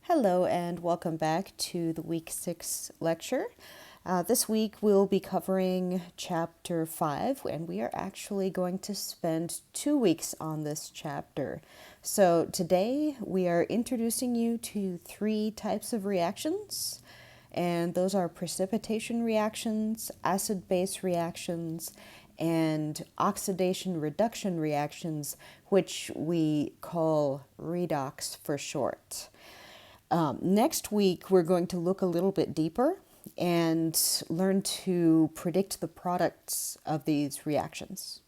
Hello and welcome back to the week 6 lecture. This week we'll be covering chapter 5 and we are actually going to spend 2 weeks on this chapter. So today we are introducing you to 3 types of reactions, and those are precipitation reactions, acid-base reactions, and oxidation reduction reactions, which we call redox for short. Next week, we're going to look a little bit deeper and learn to predict the products of these reactions.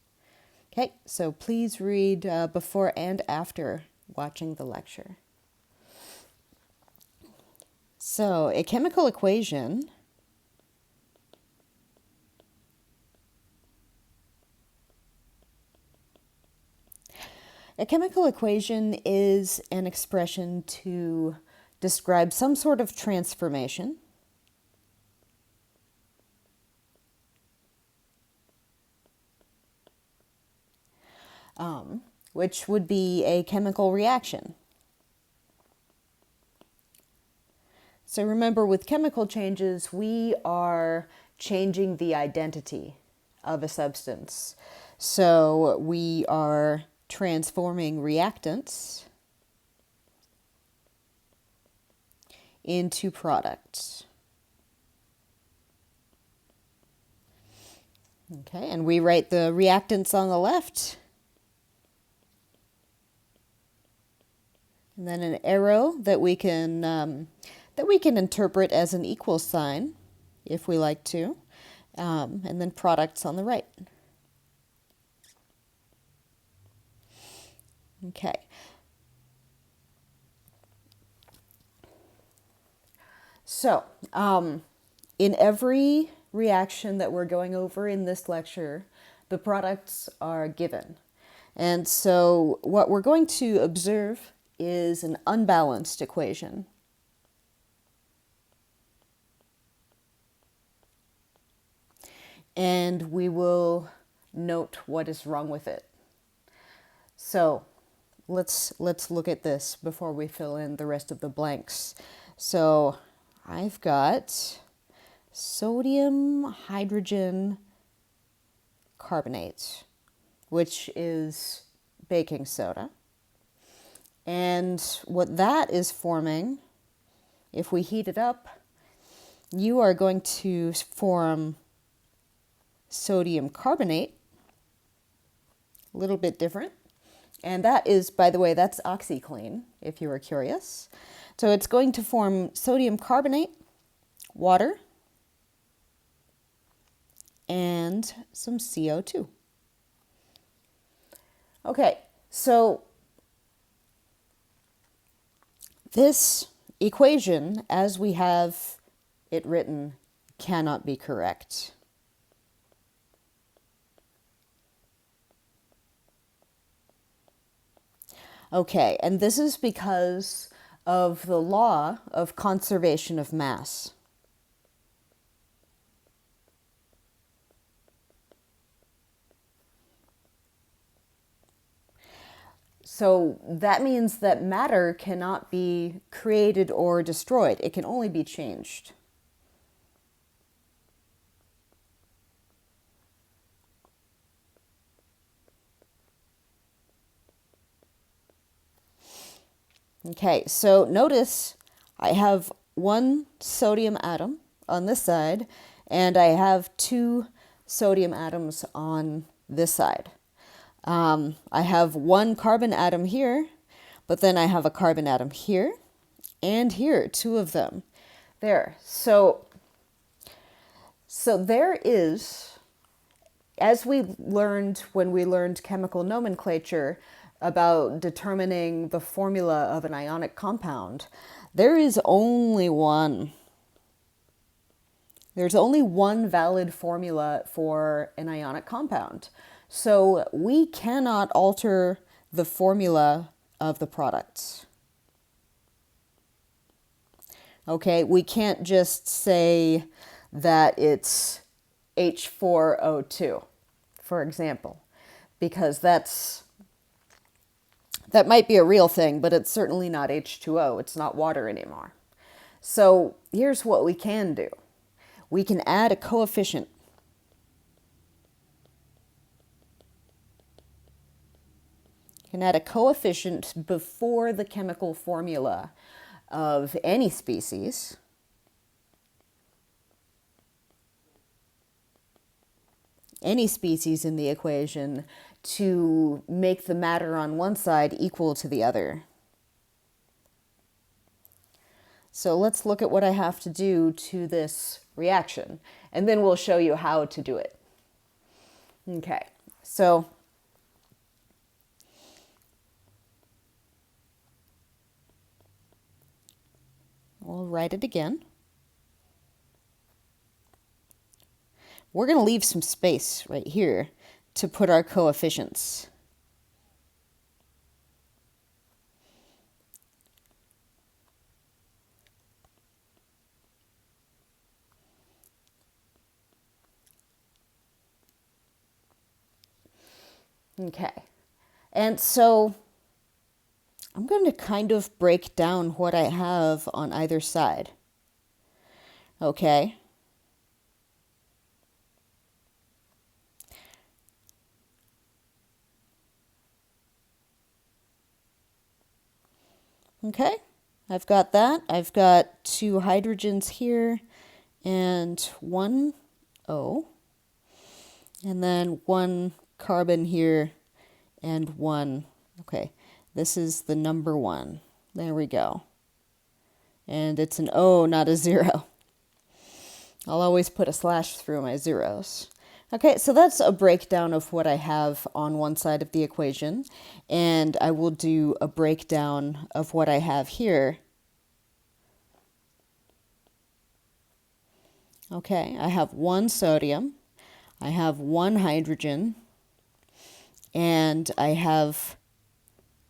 Okay, so please read before and after watching the lecture. So, a chemical equation is an expression to describe some sort of transformation which would be a chemical reaction. So remember, with chemical changes, we are changing the identity of a substance. So we are transforming reactants into products. Okay, and we write the reactants on the left, and then an arrow that we can interpret as an equal sign, if we like to, and then products on the right. Okay. So, in every reaction that we're going over in this lecture, the products are given. And so what we're going to observe is an unbalanced equation. And we will note what is wrong with it. So let's look at this before we fill in the rest of the blanks. So I've got sodium hydrogen carbonate, which is baking soda. And what that is forming, if we heat it up, you are going to form sodium carbonate, a little bit different. And that is, by the way, that's OxyClean, if you were curious. So it's going to form sodium carbonate, water, and some CO2. Okay, so this equation, as we have it written, cannot be correct. Okay, and this is because of the law of conservation of mass. So that means that matter cannot be created or destroyed. It can only be changed. Okay, so notice I have one sodium atom on this side, and I have 2 sodium atoms on this side. I have 1 carbon atom here, but then I have a carbon atom here and here, 2 of them. There. So there is, as we learned when we learned chemical nomenclature about determining the formula of an ionic compound, there is only one. There's only one valid formula for an ionic compound. So we cannot alter the formula of the products. Okay, we can't just say that it's H4O2, for example, because that's That might be a real thing, but it's certainly not H2O. It's not water anymore. So here's what we can do. We can add a coefficient. You can add a coefficient before the chemical formula of any species. Any species in the equation to make the matter on one side equal to the other. So let's look at what I have to do to this reaction, and then we'll show you how to do it. Okay, so we'll write it again. We're going to leave some space right here to put our coefficients. Okay, and so I'm going to kind of break down what I have on either side. Okay. Okay, I've got that. I've got 2 hydrogens here and 1 O. And then 1 carbon here and 1. Okay, this is the number 1. There we go. And it's an O, not a 0. I'll always put a slash through my zeros. Okay, so that's a breakdown of what I have on one side of the equation, and I will do a breakdown of what I have here. Okay, I have 1 sodium, I have 1 hydrogen, and I have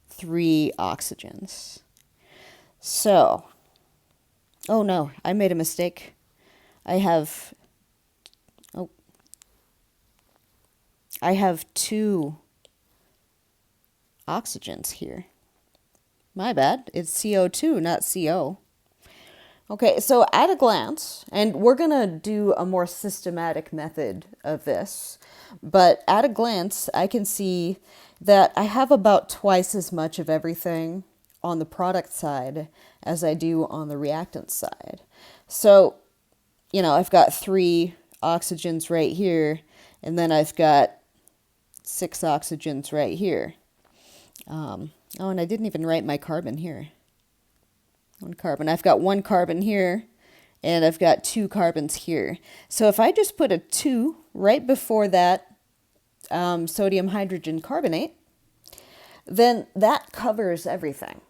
3 oxygens. So, oh no, I made a mistake. I have 2 oxygens here. My bad. It's CO2, not CO. Okay, so at a glance, and we're going to do a more systematic method of this, but at a glance, I can see that I have about twice as much of everything on the product side as I do on the reactant side. So, you know, I've got 3 oxygens right here, and then I've got 6 oxygens right here. Oh, and I didn't even write my carbon here. 1 carbon. I've got 1 carbon here, and I've got 2 carbons here. So if I just put a 2 right before that sodium hydrogen carbonate, then that covers everything.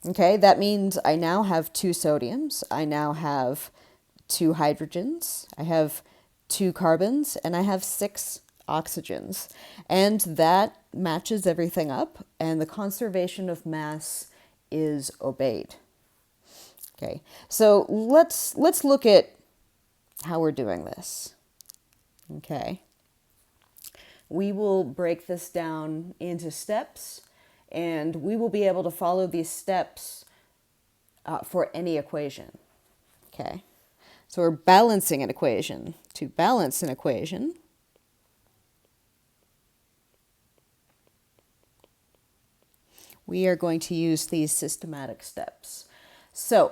Okay, that means I now have 2 sodiums, I now have 2 hydrogens, I have 2 carbons, and I have 6 oxygens. And that matches everything up, and the conservation of mass is obeyed. Okay, so let's look at how we're doing this. Okay, we will break this down into steps, and we will be able to follow these steps for any equation. Okay, so we're balancing an equation. To balance an equation, we are going to use these systematic steps. So,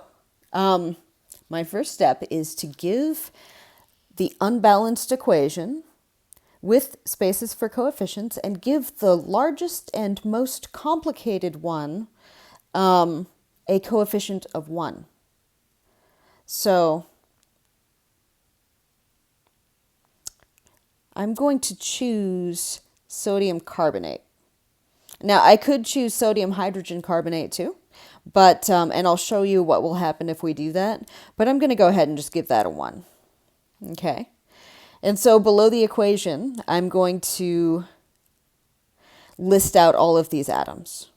my first step is to give the unbalanced equation with spaces for coefficients and give the largest and most complicated one a coefficient of 1. So, I'm going to choose sodium carbonate. Now, I could choose sodium hydrogen carbonate too, but, and I'll show you what will happen if we do that, but I'm going to go ahead and just give that a 1. Okay. And so below the equation, I'm going to list out all of these atoms.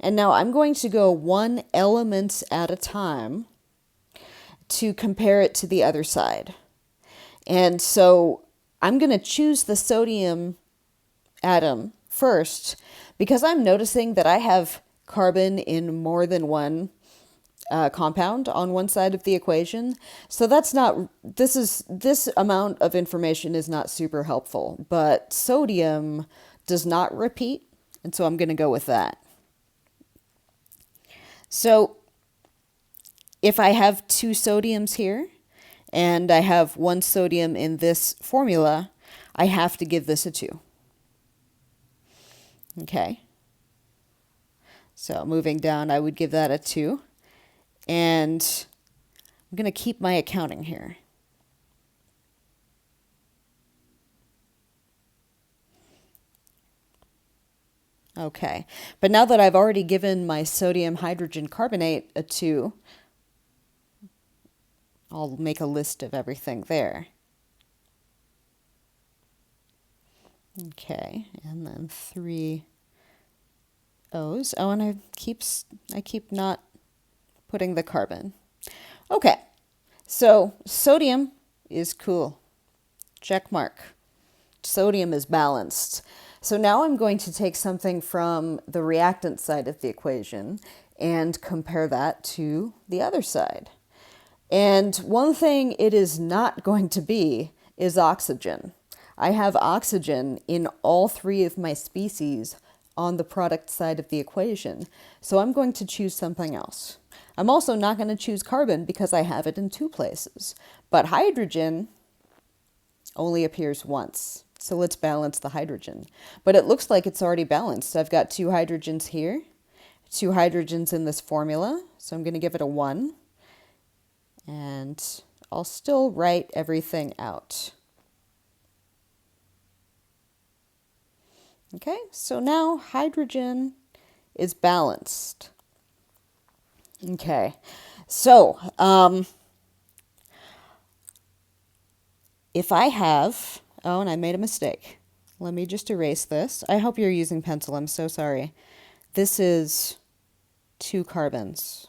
And now I'm going to go 1 element at a time to compare it to the other side. And so I'm going to choose the sodium atom first because I'm noticing that I have carbon in more than one compound on one side of the equation. So this amount of information is not super helpful, but sodium does not repeat, and so I'm going to go with that. So if I have two sodiums here and I have one sodium in this formula, I have to give this a 2. Okay. So moving down, I would give that a 2. And I'm going to keep my accounting here. Okay, but now that I've already given my sodium hydrogen carbonate a 2, I'll make a list of everything there. Okay, and then 3 O's. Oh, and I keep not putting the carbon. Okay, so sodium is cool. Check mark. Sodium is balanced. So now I'm going to take something from the reactant side of the equation and compare that to the other side. And one thing it is not going to be is oxygen. I have oxygen in all 3 of my species on the product side of the equation, so I'm going to choose something else. I'm also not going to choose carbon because I have it in 2 places, but hydrogen only appears once. So let's balance the hydrogen. But it looks like it's already balanced. I've got 2 hydrogens here, 2 hydrogens in this formula, so I'm going to give it a 1. And I'll still write everything out. Okay, so now hydrogen is balanced. Okay, so if I have, oh, and I made a mistake. Let me just erase this. I hope you're using pencil. I'm so sorry. This is 2 carbons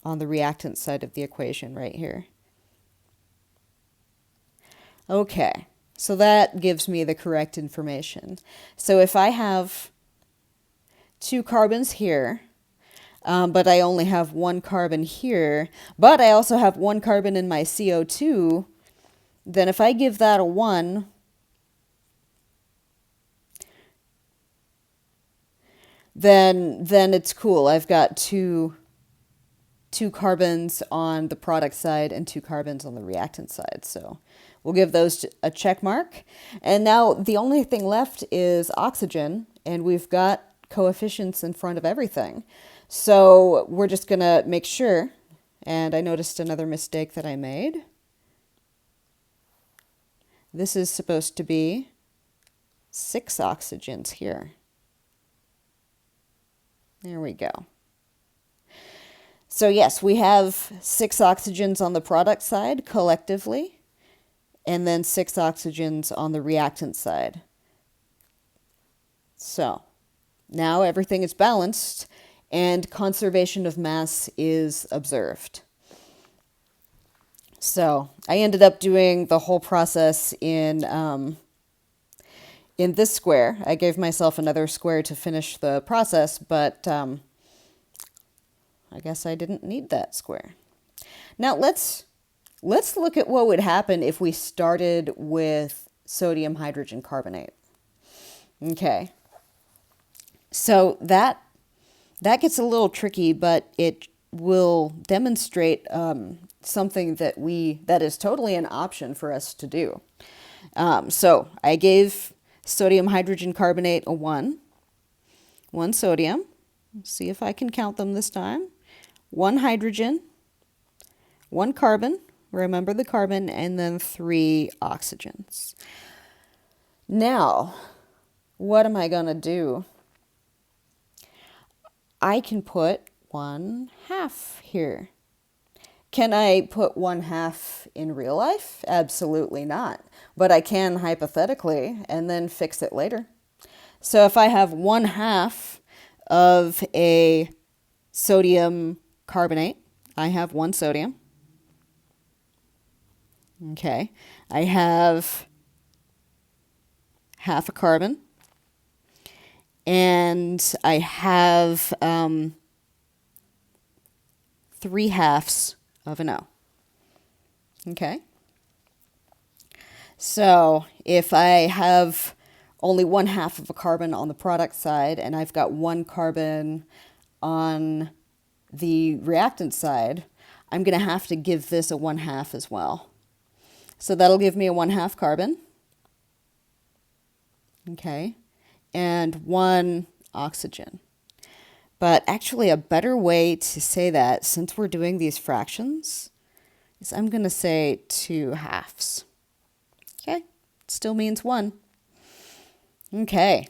on the reactant side of the equation right here. Okay, so that gives me the correct information. So if I have 2 carbons here, but I only have 1 carbon here, but I also have 1 carbon in my CO2, then if I give that a 1, then it's cool. I've got two carbons on the product side and 2 carbons on the reactant side. So we'll give those a check mark. And now the only thing left is oxygen, and we've got coefficients in front of everything. So we're just going to make sure, and I noticed another mistake that I made. This is supposed to be 6 oxygens here. There we go. So yes, we have 6 oxygens on the product side collectively, and then 6 oxygens on the reactant side. So now everything is balanced and conservation of mass is observed. So I ended up doing the whole process in this square. I gave myself another square to finish the process, but I guess I didn't need that square. Now let's look at what would happen if we started with sodium hydrogen carbonate. Okay. So that gets a little tricky, but it will demonstrate something that is totally an option for us to do. So I gave sodium hydrogen carbonate a 1 sodium. Let's see if I can count them this time. 1 hydrogen, 1 carbon, remember the carbon, and then 3 oxygens. Now, what am I going to do? I can put 1/2 here. Can I put 1/2 in real life? Absolutely not. But I can hypothetically and then fix it later. So if I have 1/2 of a sodium carbonate, I have 1 sodium. Okay, I have half a carbon, and I have 3/2 of an O. Okay, so if I have only 1/2 of a carbon on the product side and I've got one carbon on the reactant side, I'm going to have to give this a 1/2 as well. So that'll give me a 1/2 carbon. Okay, and 1 oxygen. But actually a better way to say that, since we're doing these fractions, is I'm going to say 2/2. Okay, still means 1. Okay,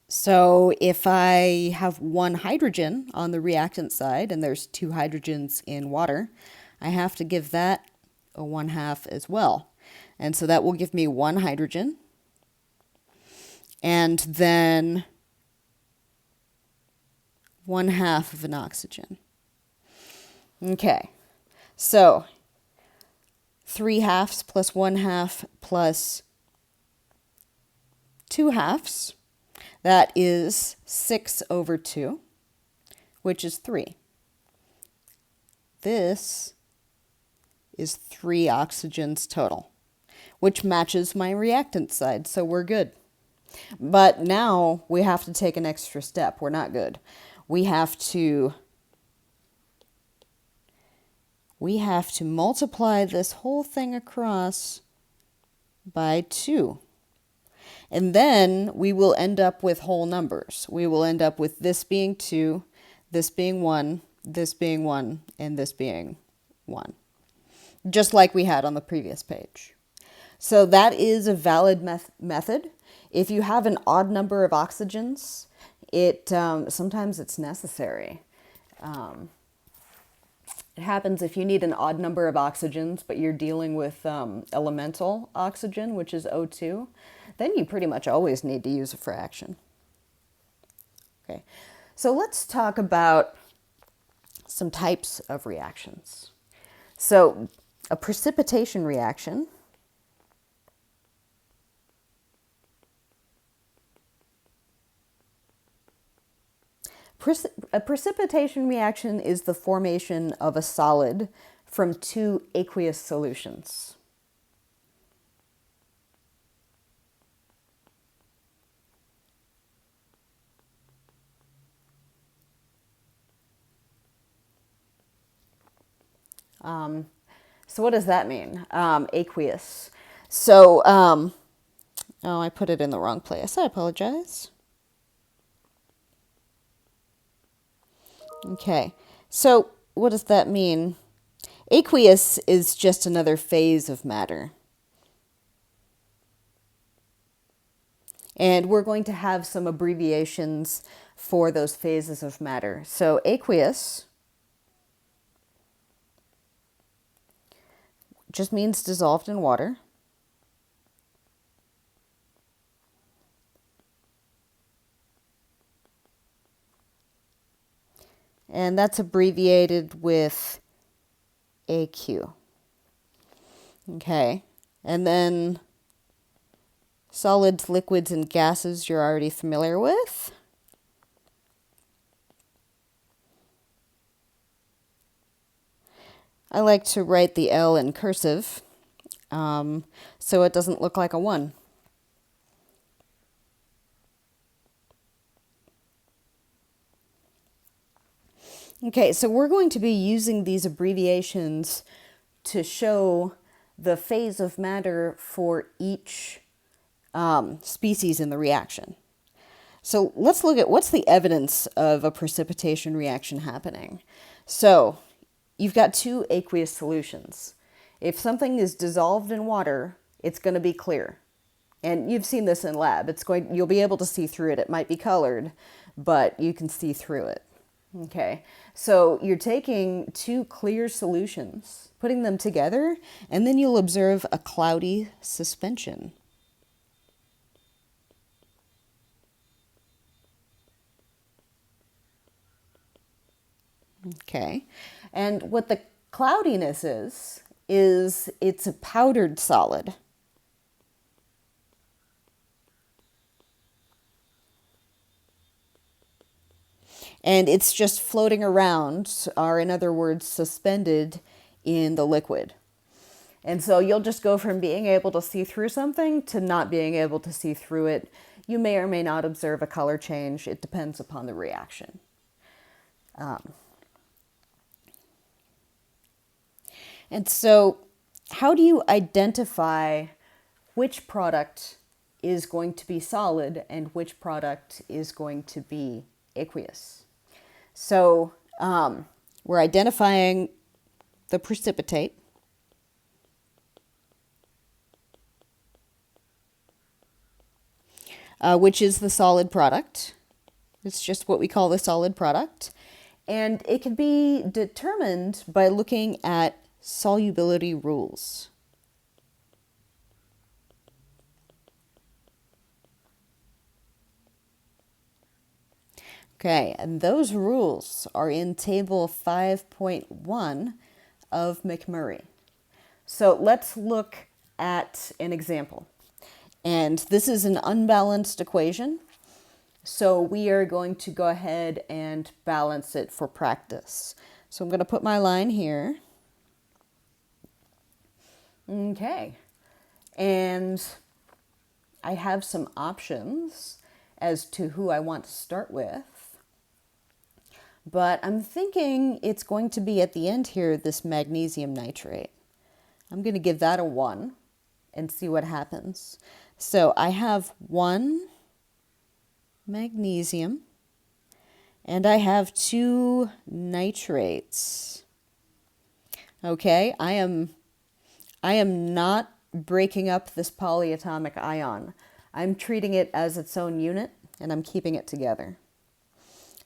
so if I have 1 hydrogen on the reactant side and there's 2 hydrogens in water, I have to give that a 1/2 as well. And so that will give me 1 hydrogen. And then 1/2 of an oxygen. Okay, so 3/2 plus 1/2 plus 2/2, that is 6/2, which is 3. This is 3 oxygens total, which matches my reactant side, so we're good. But now we have to take an extra step. We're not good. We have to multiply this whole thing across by 2. And then we will end up with whole numbers. We will end up with this being 2, this being 1, this being 1, and this being 1. Just like we had on the previous page. So that is a valid method. If you have an odd number of oxygens, sometimes it's necessary. It happens if you need an odd number of oxygens, but you're dealing with elemental oxygen, which is O2, then you pretty much always need to use a fraction. Okay, so let's talk about some types of reactions. So a precipitation reaction A precipitation reaction is the formation of a solid from 2 aqueous solutions. So what does that mean? Aqueous. So, oh, I put it in the wrong place. I apologize. Okay, so what does that mean? Aqueous is just another phase of matter. And we're going to have some abbreviations for those phases of matter. So aqueous just means dissolved in water. And that's abbreviated with AQ. Okay, and then solids, liquids, and gases you're already familiar with. I like to write the L in cursive so it doesn't look like a 1. Okay, so we're going to be using these abbreviations to show the phase of matter for each species in the reaction. So let's look at what's the evidence of a precipitation reaction happening. So you've got 2 aqueous solutions. If something is dissolved in water, it's going to be clear. And you've seen this in lab. You'll be able to see through it. It might be colored, but you can see through it. Okay, so you're taking 2 clear solutions, putting them together, and then you'll observe a cloudy suspension. Okay, and what the cloudiness is is it's a powdered solid. And it's just floating around, or in other words, suspended in the liquid. And so you'll just go from being able to see through something to not being able to see through it. You may or may not observe a color change. It depends upon the reaction. And so how do you identify which product is going to be solid and which product is going to be aqueous? So we're identifying the precipitate. Which is the solid product. It's just what we call the solid product. And it can be determined by looking at solubility rules. Okay, and those rules are in table 5.1 of McMurray. So let's look at an example. And this is an unbalanced equation. So we are going to go ahead and balance it for practice. So I'm going to put my line here. Okay. And I have some options as to who I want to start with. But I'm thinking it's going to be at the end here, this magnesium nitrate. I'm going to give that a 1 and see what happens. So I have 1 magnesium and I have 2 nitrates. Okay, I am not breaking up this polyatomic ion. I'm treating it as its own unit and I'm keeping it together.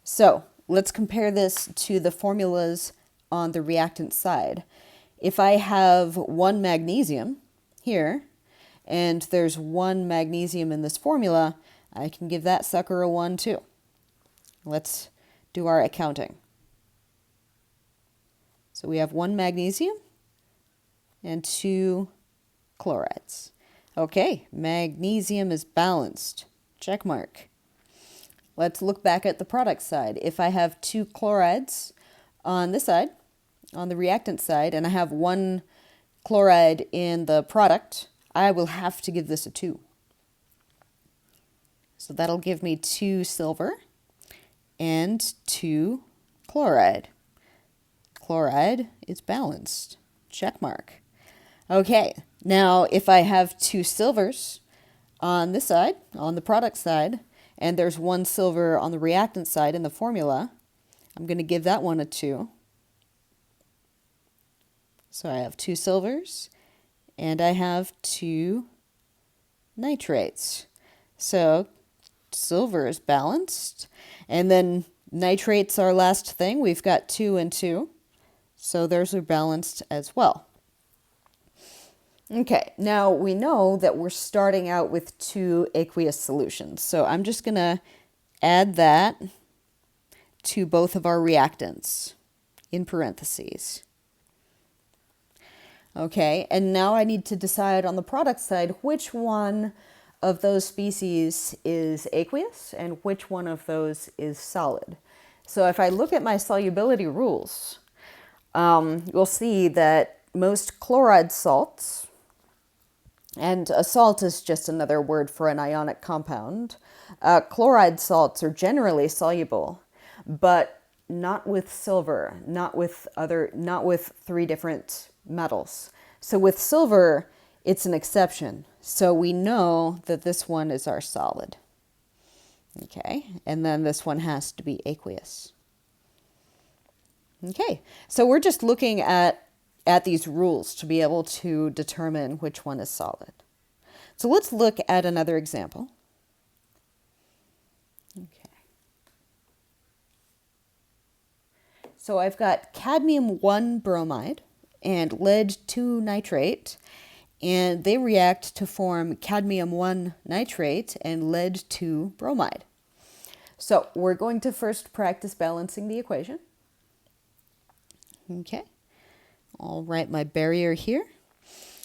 So let's compare this to the formulas on the reactant side. If I have 1 magnesium here, and there's 1 magnesium in this formula, I can give that sucker a 1 too. Let's do our accounting. So we have 1 magnesium and 2 chlorides. Okay, magnesium is balanced. Check mark. Let's look back at the product side. If I have 2 chlorides on this side, on the reactant side, and I have 1 chloride in the product, I will have to give this a 2. So that'll give me 2 silver and 2 chloride. Chloride is balanced. Check mark. Okay, now if I have 2 silvers on this side, on the product side, and there's 1 silver on the reactant side in the formula, I'm going to give that one a 2. So I have 2 silvers and I have 2 nitrates. So silver is balanced. And then nitrates, our last thing, we've got 2 and 2. So those are balanced as well. Okay, now we know that we're starting out with 2 aqueous solutions. So I'm just going to add that to both of our reactants in parentheses. Okay, and now I need to decide on the product side which one of those species is aqueous and which one of those is solid. So if I look at my solubility rules, you'll see that most chloride salts, and a salt is just another word for an ionic compound, chloride salts are generally soluble, but not with silver, not with 3 different metals. So with silver, it's an exception. So we know that this one is our solid. Okay, and then this one has to be aqueous. Okay, so we're just looking at these rules to be able to determine which one is solid. So let's look at another example. Okay. So I've got cadmium 1 bromide and lead 2 nitrate, and they react to form cadmium 1 nitrate and lead 2 bromide. So we're going to first practice balancing the equation. Okay. I'll write my barrier here.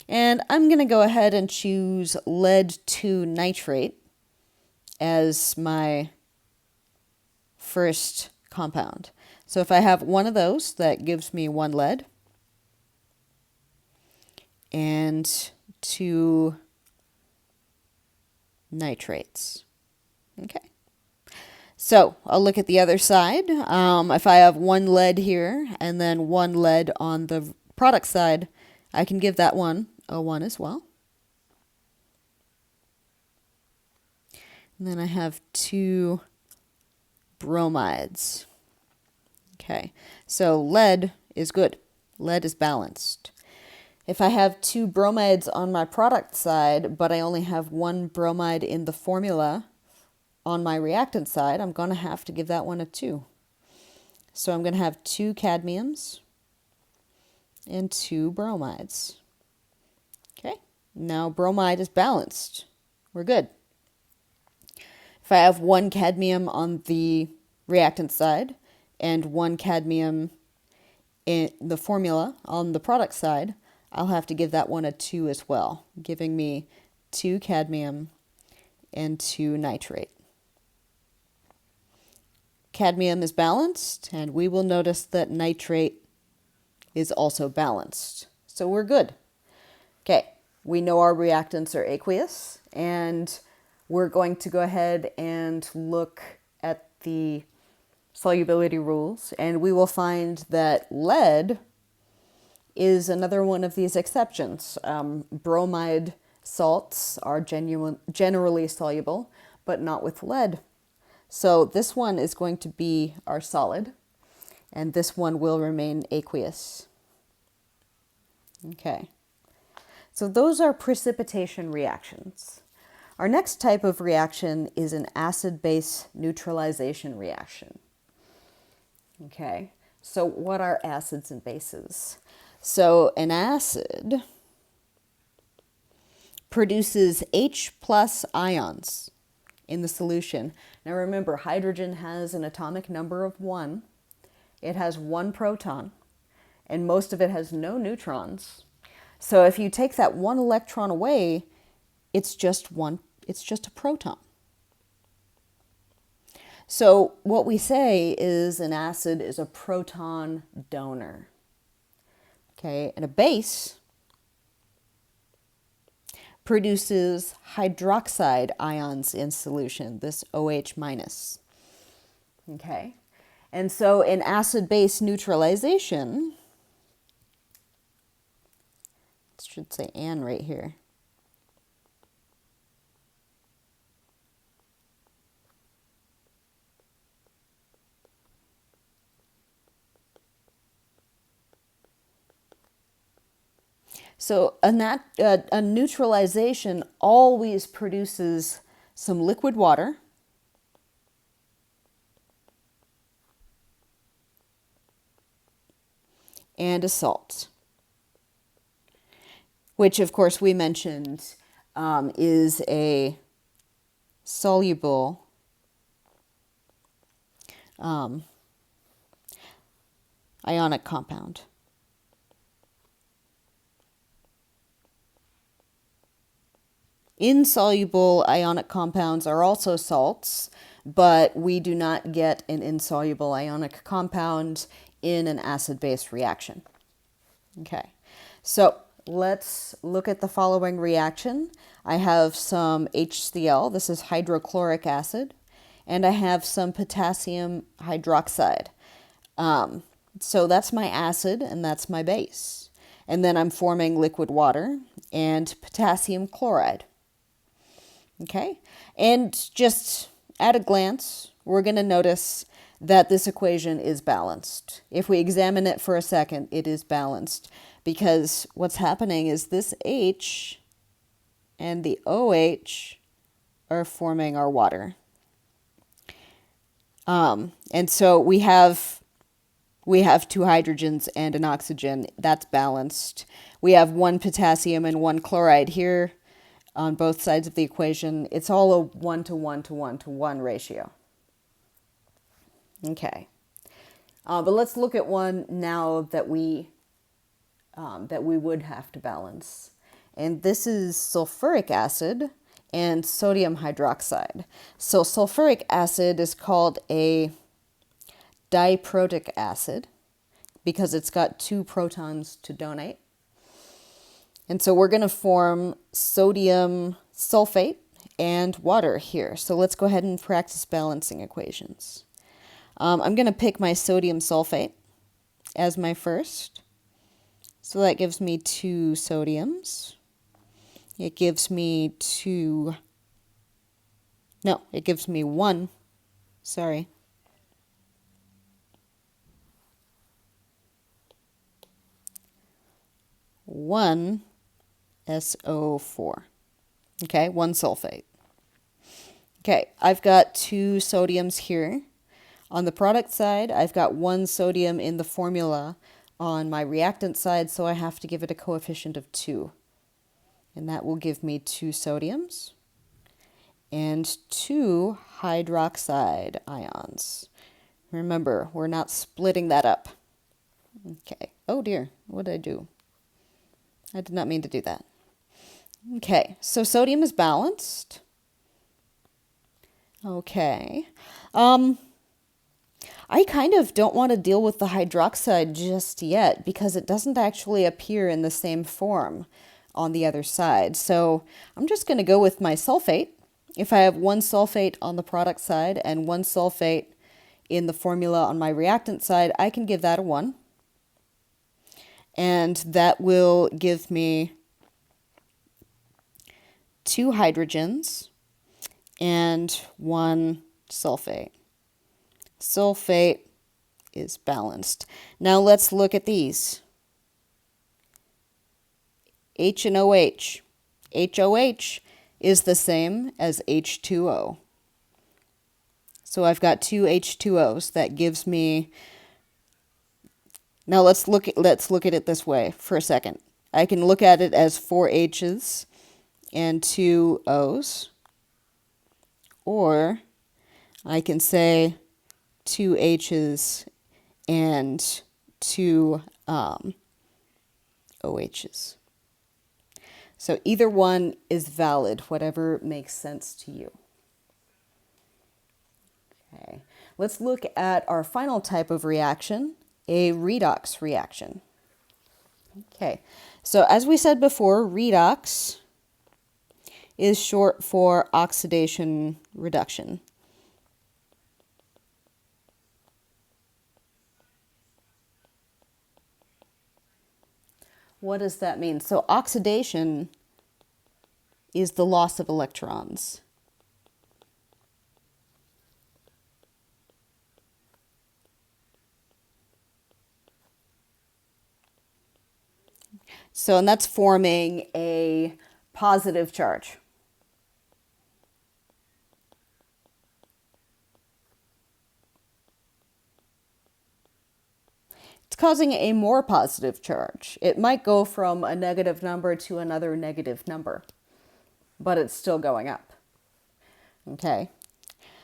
And I'm going to go ahead and choose lead 2 nitrate as my first compound. So if I have one of those, that gives me 1 lead and 2 nitrates. Okay. So I'll look at the other side. If I have 1 lead here and then 1 lead on the product side, I can give that one a 1 as well. And then I have 2 bromides. Okay, so lead is good. Lead is balanced. If I have 2 bromides on my product side, but I only have 1 bromide in the formula on my reactant side, I'm going to have to give that one a 2. So I'm going to have 2 cadmiums and 2 bromides. Okay, now bromide is balanced. We're good. If I have 1 cadmium on the reactant side and 1 cadmium in the formula on the product side, I'll have to give that one a 2 as well, giving me 2 cadmium and 2 nitrate. Cadmium is balanced, and we will notice that nitrate is also balanced. So we're good. Okay, we know our reactants are aqueous, and we're going to go ahead and look at the solubility rules, and we will find that lead is another one of these exceptions. Bromide salts are generally soluble, but not with lead. So this one is going to be our solid, and this one will remain aqueous. Okay, so those are precipitation reactions. Our next type of reaction is an acid-base neutralization reaction. Okay, so what are acids and bases? So an acid produces H plus ions in the solution. Now remember, hydrogen has an atomic number of 1. It has 1 proton, and most of it has no neutrons. So if you take that 1 electron away, it's just a proton. So what we say is an acid is a proton donor. Okay, and a base produces hydroxide ions in solution, this OH minus. Okay, and so in acid-base neutralization, it should say "and" right here. So a neutralization always produces some liquid water and a salt, which of course we mentioned is a soluble ionic compound. Insoluble ionic compounds are also salts, but we do not get an insoluble ionic compound in an acid-base reaction. Okay, so let's look at the following reaction. I have some HCl, this is hydrochloric acid, and I have some potassium hydroxide. So that's my acid and that's my base. And then I'm forming liquid water and potassium chloride. Okay, and just at a glance, we're going to notice that this equation is balanced. If we examine it for a second, it is balanced because what's happening is this H and the OH are forming our water. And so we have 2 hydrogens and an oxygen. That's balanced. We have 1 potassium and 1 chloride here. On both sides of the equation, it's all a 1 to 1 to 1 to 1 ratio. Okay, but let's look at one now that we that we would have to balance. And this is sulfuric acid and sodium hydroxide. So sulfuric acid is called a diprotic acid because it's got 2 protons to donate. And so we're going to form sodium sulfate and water here. So let's go ahead and practice balancing equations. I'm going to pick my sodium sulfate as my first. So that gives me 2 sodiums. It gives me 1. Sorry. One SO4. Okay, 1 sulfate. Okay, I've got 2 sodiums here. On the product side, I've got 1 sodium in the formula on my reactant side, so I have to give it a coefficient of 2. And that will give me 2 sodiums and 2 hydroxide ions. Remember, we're not splitting that up. Okay. Oh dear, what did I do? I did not mean to do that. Okay, so sodium is balanced. Okay. I kind of don't want to deal with the hydroxide just yet because it doesn't actually appear in the same form on the other side. So I'm just going to go with my sulfate. If I have 1 sulfate on the product side and 1 sulfate in the formula on my reactant side, I can give that a 1. And that will give me 2 hydrogens and 1 sulfate. Sulfate is balanced. Now let's look at these. H and OH. HOH is the same as H2O. So I've got 2 H2Os. That gives me... Now let's look at it this way for a second. I can look at it as 4 H's and 2 O's. Or I can say 2 H's and 2 OH's. So either one is valid, whatever makes sense to you. Okay, let's look at our final type of reaction, a redox reaction. Okay, so as we said before, redox is short for oxidation reduction. What does that mean? So oxidation is the loss of electrons. So, and that's forming a positive charge. It's causing a more positive charge. It might go from a negative number to another negative number, but it's still going up. Okay.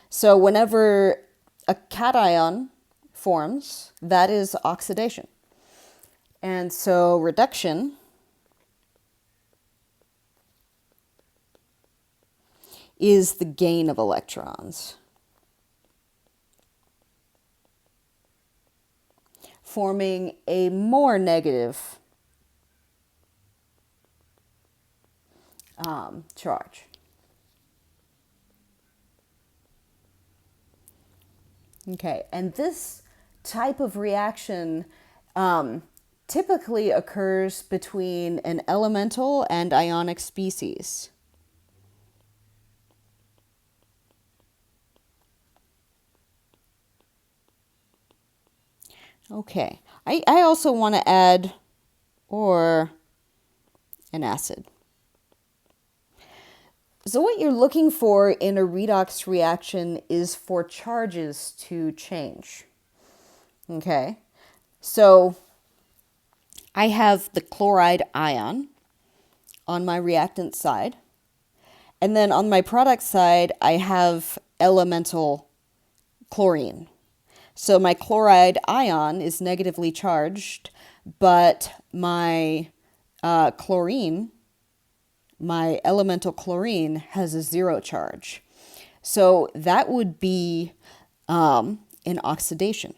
So whenever a cation forms, that is oxidation. And so reduction is the gain of electrons, forming a more negative charge. Okay, and this type of reaction typically occurs between an elemental and ionic species. Okay, I also want to add or an acid. So what you're looking for in a redox reaction is for charges to change. Okay, so I have the chloride ion on my reactant side, and then on my product side, I have elemental chlorine. So my chloride ion is negatively charged, but my chlorine, my elemental chlorine, has a 0 charge. So that would be an oxidation.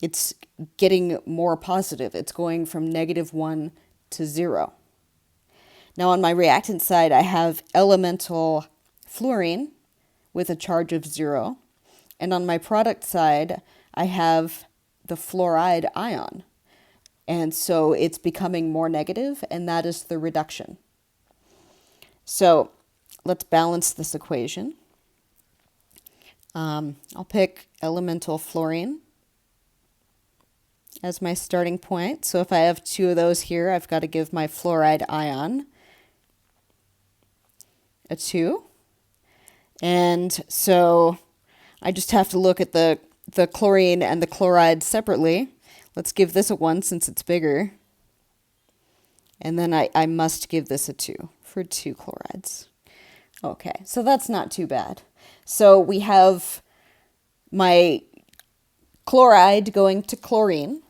It's getting more positive. It's going from -1 to 0. Now on my reactant side, I have elemental fluorine with a charge of 0. And on my product side, I have the fluoride ion. And so it's becoming more negative, and that is the reduction. So let's balance this equation. I'll pick elemental fluorine as my starting point. So if I have 2 of those here, I've got to give my fluoride ion a 2. And so I just have to look at the chlorine and the chloride separately. Let's give this a 1 since it's bigger. And then I must give this a 2 for 2 chlorides. Okay, so that's not too bad. So we have my chloride going to chlorine.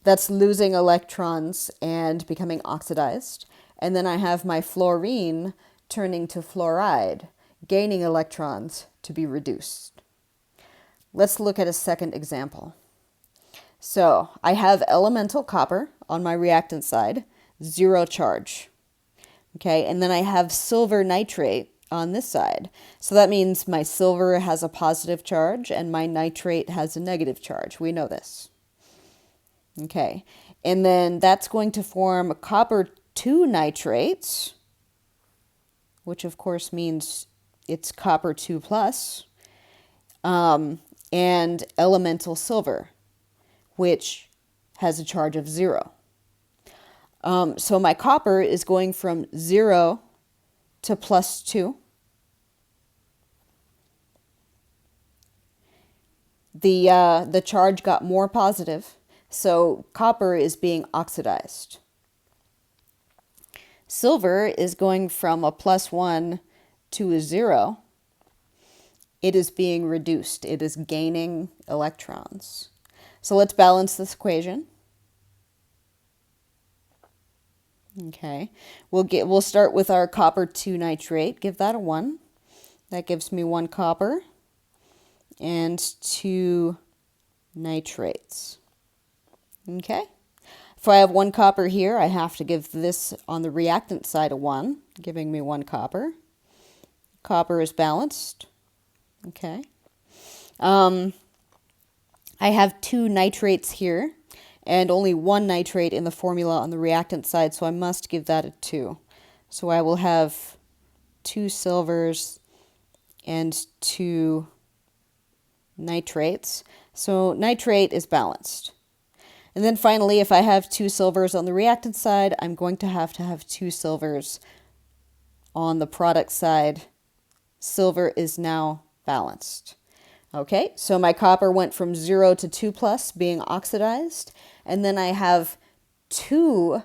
That's losing electrons and becoming oxidized. And then I have my fluorine turning to fluoride, gaining electrons to be reduced. Let's look at a second example. So I have elemental copper on my reactant side, 0 charge. Okay, and then I have silver nitrate on this side. So that means my silver has a positive charge and my nitrate has a negative charge. We know this. Okay, and then that's going to form copper 2 nitrates, which of course means it's copper 2 plus, and elemental silver, which has a charge of 0. So my copper is going from 0 to +2. The charge got more positive, so copper is being oxidized. Silver is going from a +1 to a 0. It is being reduced. It is gaining electrons. So let's balance this equation. Okay, we'll start with our copper 2 nitrate. Give that a 1. That gives me 1 copper and 2 nitrates. Okay, if I have 1 copper here, I have to give this on the reactant side a 1, giving me 1 copper. Copper is balanced. Okay. I have 2 nitrates here and only 1 nitrate in the formula on the reactant side, so I must give that a 2. So I will have 2 silvers and 2 nitrates. So nitrate is balanced. And then finally, if I have 2 silvers on the reactant side, I'm going to have 2 silvers on the product side. Silver is now balanced. Okay, so my copper went from 0 to 2 plus, being oxidized, and then I have 2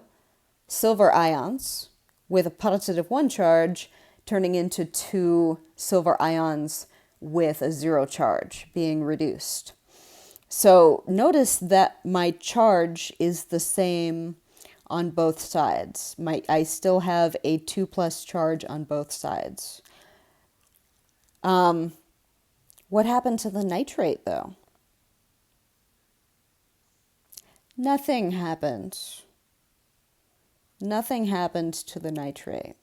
silver ions with a +1 charge turning into 2 silver ions with a 0 charge, being reduced. So notice that my charge is the same on both sides. I still have a 2 plus charge on both sides. What happened to the nitrate, though? Nothing happened. Nothing happened to the nitrate.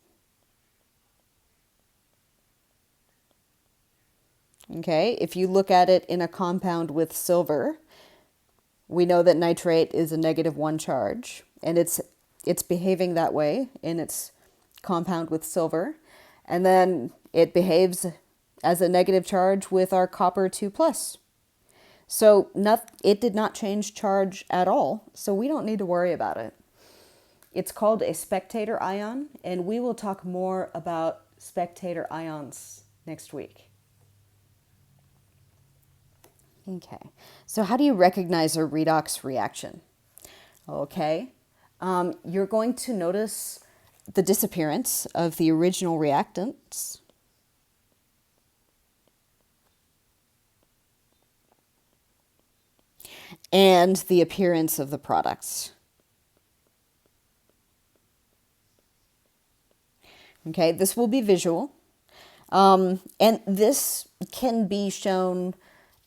Okay, if you look at it in a compound with silver, we know that nitrate is a -1 charge, and it's behaving that way in its compound with silver, and then it behaves as a negative charge with our copper 2 plus. So it did not change charge at all, so we don't need to worry about it. It's called a spectator ion, and we will talk more about spectator ions next week. Okay, so how do you recognize a redox reaction? Okay, you're going to notice the disappearance of the original reactants. And the appearance of the products. Okay, this will be visual. And this can be shown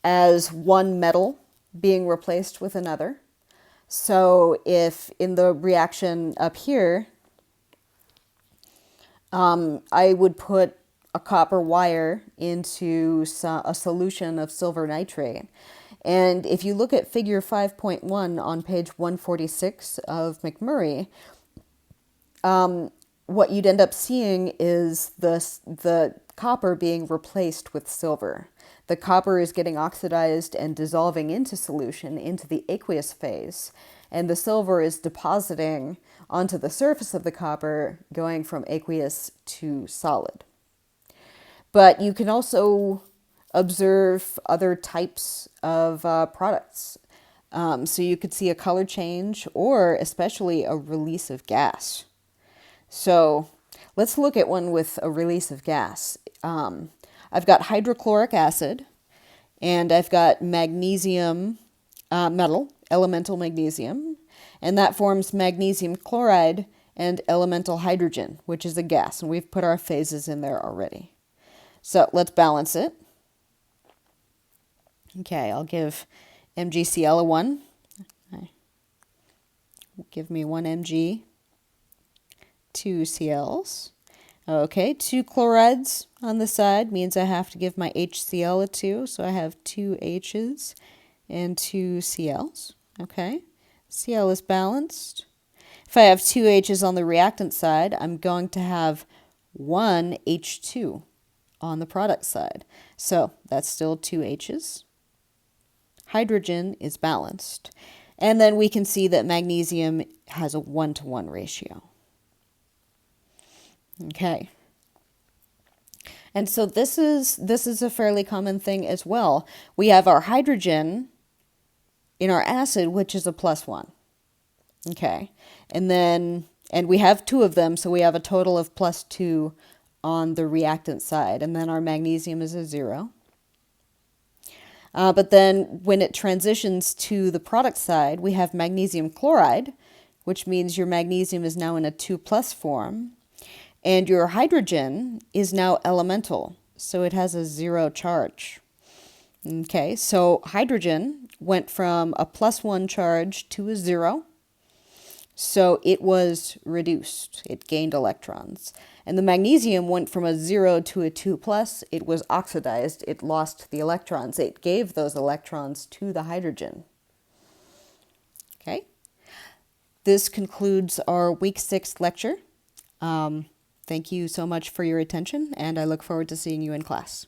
as one metal being replaced with another. So if in the reaction up here, I would put a copper wire into a solution of silver nitrate. And if you look at figure 5.1 on page 146 of McMurray, what you'd end up seeing is the copper being replaced with silver. The copper is getting oxidized and dissolving into solution into the aqueous phase, and the silver is depositing onto the surface of the copper, going from aqueous to solid. But you can also observe other types of products. So you could see a color change or especially a release of gas. So let's look at one with a release of gas. I've got hydrochloric acid, and I've got magnesium metal, elemental magnesium, and that forms magnesium chloride and elemental hydrogen, which is a gas, and we've put our phases in there already. So let's balance it. Okay, I'll give MgCl a 1. Give me 1 Mg, 2 Cls. Okay, 2 chlorides on the side means I have to give my HCl a 2, so I have 2 H's and 2 Cl's. Okay, Cl is balanced. If I have 2 H's on the reactant side, I'm going to have 1 H2 on the product side. So that's still 2 H's. Hydrogen is balanced. And then we can see that magnesium has a 1-to-1 ratio. Okay. And so this is a fairly common thing as well. We have our hydrogen in our acid, which is a +1. Okay. And we have 2 of them, so we have a total of +2 on the reactant side. And then our magnesium is a 0. But then when it transitions to the product side, we have magnesium chloride, which means your magnesium is now in a 2+ form. And your hydrogen is now elemental, so it has a 0 charge. Okay, so hydrogen went from a +1 charge to a 0. So it was reduced. It gained electrons. And the magnesium went from a 0 to a 2+. It was oxidized. It lost the electrons. It gave those electrons to the hydrogen. Okay. This concludes our week 6 lecture. Thank you so much for your attention, and I look forward to seeing you in class.